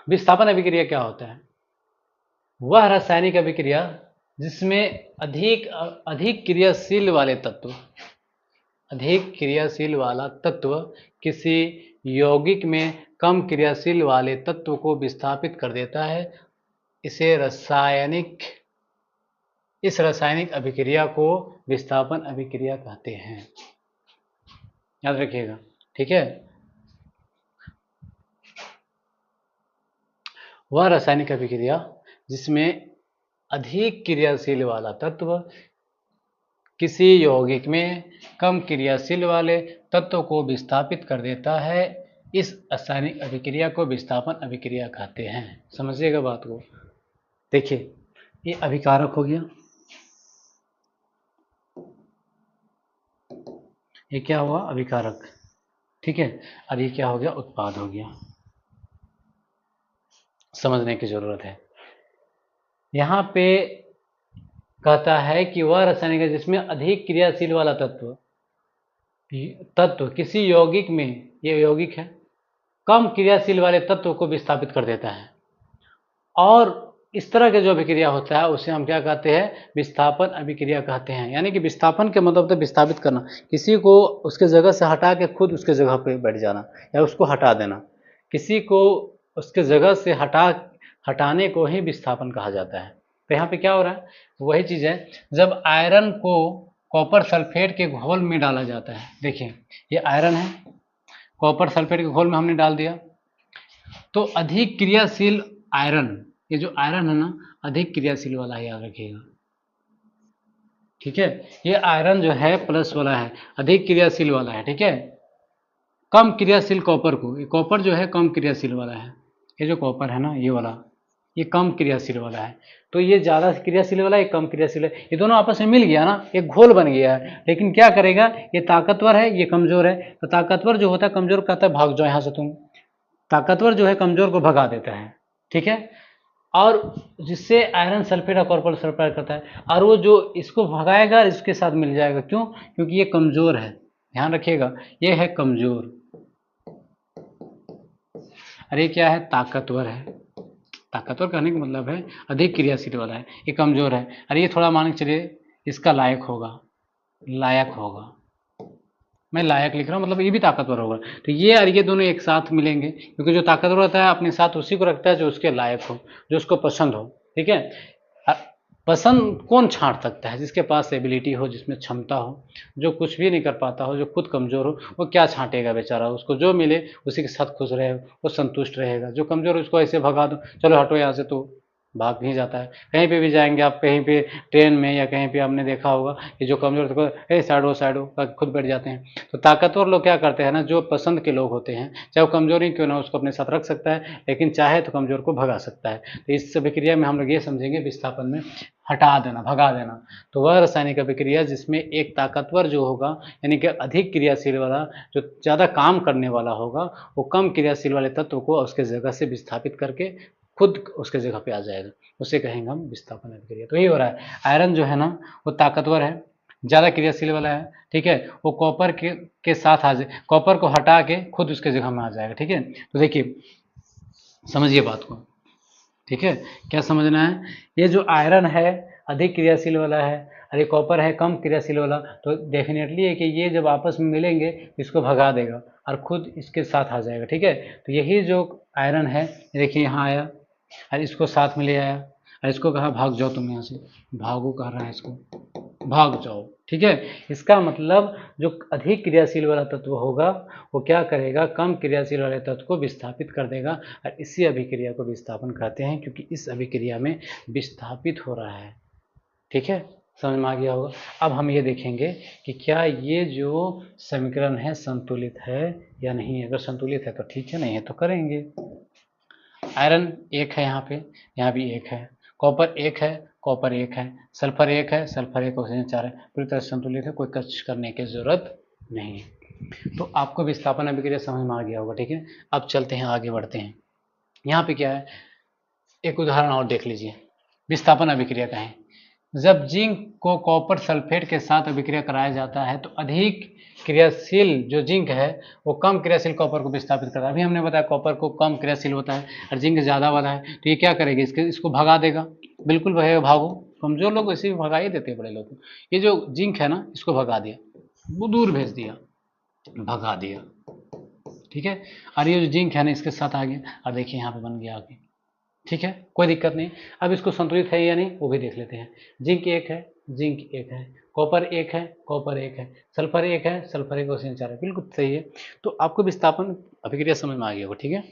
विस्थापन अभिक्रिया क्या होता है? वह रासायनिक अभिक्रिया जिसमें अधिक क्रियाशील वाले तत्व, अधिक क्रियाशील वाला तत्व किसी यौगिक में कम क्रियाशील वाले तत्व को विस्थापित कर देता है, इस रासायनिक अभिक्रिया को विस्थापन अभिक्रिया कहते हैं। याद रखिएगा, ठीक है। वह रासायनिक अभिक्रिया जिसमें अधिक क्रियाशील वाला तत्व किसी यौगिक में कम क्रियाशील वाले तत्व को विस्थापित कर देता है, इस रासायनिक अभिक्रिया को विस्थापन अभिक्रिया कहते हैं। समझिएगा बात को। देखिए, ये अभिकारक हो गया, ये क्या हुआ? अभिकारक, ठीक है। और ये क्या हो गया? उत्पाद हो गया। समझने की जरूरत है। यहाँ पे कहता है कि वह रासायनिक जिसमें अधिक क्रियाशील वाला तत्व किसी यौगिक में, ये यौगिक है, कम क्रियाशील वाले तत्व को विस्थापित कर देता है। और इस तरह के जो अभिक्रिया होता है उसे हम क्या कहते हैं? विस्थापन अभिक्रिया कहते हैं। यानी कि विस्थापन के मतलब तो विस्थापित करना, किसी को उसके जगह से हटा के खुद उसके जगह पे बैठ जाना या उसको हटा देना। किसी को उसके जगह से हटाने को ही विस्थापन कहा जाता है। तो यहाँ पे क्या हो रहा है? वही चीज़ है, जब आयरन को कॉपर सल्फेट के घोल में डाला जाता है। देखिए, ये आयरन है, कॉपर सल्फेट के घोल में हमने डाल दिया, तो अधिक क्रियाशील आयरन, ये जो आयरन है ना, अधिक क्रियाशील वाला है, याद रखिएगा, ठीक है। ये आयरन जो है प्लस वाला है, अधिक क्रियाशील वाला है, ठीक है। कम क्रियाशील कॉपर को, ये कॉपर जो है कम क्रियाशील वाला है, ये जो कॉपर है ना, ये वाला, ये कम क्रियाशील वाला है। तो ये ज़्यादा क्रियाशील वाला, ये कम क्रियाशील है, ये दोनों आपस में मिल गया ना, एक घोल बन गया है। लेकिन क्या करेगा? ये ताकतवर है, ये कमजोर है। तो ताकतवर जो होता है कमजोर कहता है भाग जाओ यहाँ से तुम। ताकतवर जो है कमजोर को भगा देता है, ठीक है। और जिससे आयरन सल्फेट और कॉपर सल्फाइड करता है, और वो जो इसको भगाएगा इसके साथ मिल जाएगा। क्यों? क्योंकि ये कमजोर है। ध्यान रखिएगा, ये है कमजोर, अरे क्या है? ताकतवर है। ताकतवर कहने का मतलब है अधिक क्रियाशील वाला है, ये कमजोर है। अरे ये थोड़ा मान के चलिए इसका लायक होगा, लायक होगा, मैं लायक लिख रहा हूँ, मतलब ये भी ताकतवर होगा। तो ये और ये दोनों एक साथ मिलेंगे, क्योंकि जो ताकतवर होता है अपने साथ उसी को रखता है जो उसके लायक हो, जो उसको पसंद हो, ठीक है। पसंद कौन छांट सकता है? जिसके पास एबिलिटी हो, जिसमें क्षमता हो। जो कुछ भी नहीं कर पाता हो, जो खुद कमजोर हो, वो क्या छांटेगा बेचारा? उसको जो मिले उसी के साथ खुश रहे, वो संतुष्ट रहेगा। जो कमजोर है उसको ऐसे भगा दो, चलो हटो यहाँ से, तो भाग नहीं जाता है। कहीं पे भी जाएंगे आप, कहीं पे ट्रेन में या कहीं पे आपने देखा होगा कि जो कमजोर तो साइड हो खुद बैठ जाते हैं। तो ताकतवर लोग क्या करते हैं ना, जो पसंद के लोग होते हैं, चाहे वो कमजोर ही क्यों ना, उसको अपने साथ रख सकता है, लेकिन चाहे तो कमजोर को भगा सकता है। तो इस अभिक्रिया में हम लोग ये समझेंगे विस्थापन में हटा देना, भगा देना। तो वह रासायनिक अभिक्रिया जिसमें एक ताकतवर जो होगा, यानी कि अधिक क्रियाशील वाला, जो ज़्यादा काम करने वाला होगा, वो कम क्रियाशील वाले तत्व को उसके जगह से विस्थापित करके खुद उसके जगह पे आ जाएगा, उसे कहेंगे हम विस्थापन अभिक्रिया। तो ये हो रहा है, आयरन जो है ना वो ताकतवर है, ज़्यादा क्रियाशील वाला है, ठीक है। वो कॉपर के साथ आ जाए, कॉपर को हटा के खुद उसके जगह में आ जाएगा, ठीक है। तो देखिए, समझिए बात को, ठीक है। क्या समझना है? ये जो आयरन है अधिक क्रियाशील वाला है, अरे कॉपर है कम क्रियाशील वाला, तो डेफिनेटली है कि ये जब आपस में मिलेंगे इसको भगा देगा और खुद इसके साथ आ जाएगा, ठीक है। तो यही जो आयरन है, देखिए यहाँ आया और इसको साथ में ले आया और इसको कहा भाग जाओ तुम यहाँ से, भागो कह रहा है इसको, भाग जाओ, ठीक है। इसका मतलब जो अधिक क्रियाशील वाला तत्व होगा वो क्या करेगा? कम क्रियाशील वाले तत्व को विस्थापित कर देगा, और इसी अभिक्रिया को विस्थापन कहते हैं, क्योंकि इस अभिक्रिया में विस्थापित हो रहा है, ठीक है। समझ में आ गया होगा। अब हम ये देखेंगे कि क्या ये जो समीकरण है संतुलित है या नहीं है। अगर संतुलित है तो ठीक है, नहीं है तो करेंगे। आयरन एक है, यहाँ भी एक है, कॉपर एक है, कॉपर एक है, सल्फर एक है, सल्फर एक, ऑक्सीजन 4 है, पूरी तरह संतुलित है, कोई कष्ट करने की जरूरत नहीं है। तो आपको विस्थापन अभिक्रिया समझ में आ गया होगा, ठीक है। अब चलते हैं, आगे बढ़ते हैं। यहाँ पे क्या है, एक उदाहरण और देख लीजिए, विस्थापन अभिक्रिया का है। जब जिंक को कॉपर सल्फेट के साथ अभिक्रिया कराया जाता है तो अधिक क्रियाशील जो जिंक है वो कम क्रियाशील कॉपर को विस्थापित करता है। अभी हमने बताया कॉपर को कम क्रियाशील होता है और जिंक ज़्यादा वाला है, तो ये क्या करेगी, इसको भगा देगा। बिल्कुल भगेगा, भागो। कमजोर लोग ऐसे भी भगा ही देते हैं बड़े लोग। ये जो जिंक है ना, इसको भगा दिया, वो दूर भेज दिया, भगा दिया, ठीक है। और ये जो जिंक है ना, इसके साथ आ गया, और देखिए यहाँ पे बन गया आगे, ठीक है, कोई दिक्कत नहीं। अब इसको संतुलित है या नहीं वो भी देख लेते हैं। जिंक एक है, जिंक एक है, कॉपर एक है, कॉपर एक है, सल्फर एक है, सल्फर एक, ऑक्सीजन 4 है, बिल्कुल सही है। तो आपको विस्थापन अभिक्रिया समझ में आ गया होगा, ठीक है।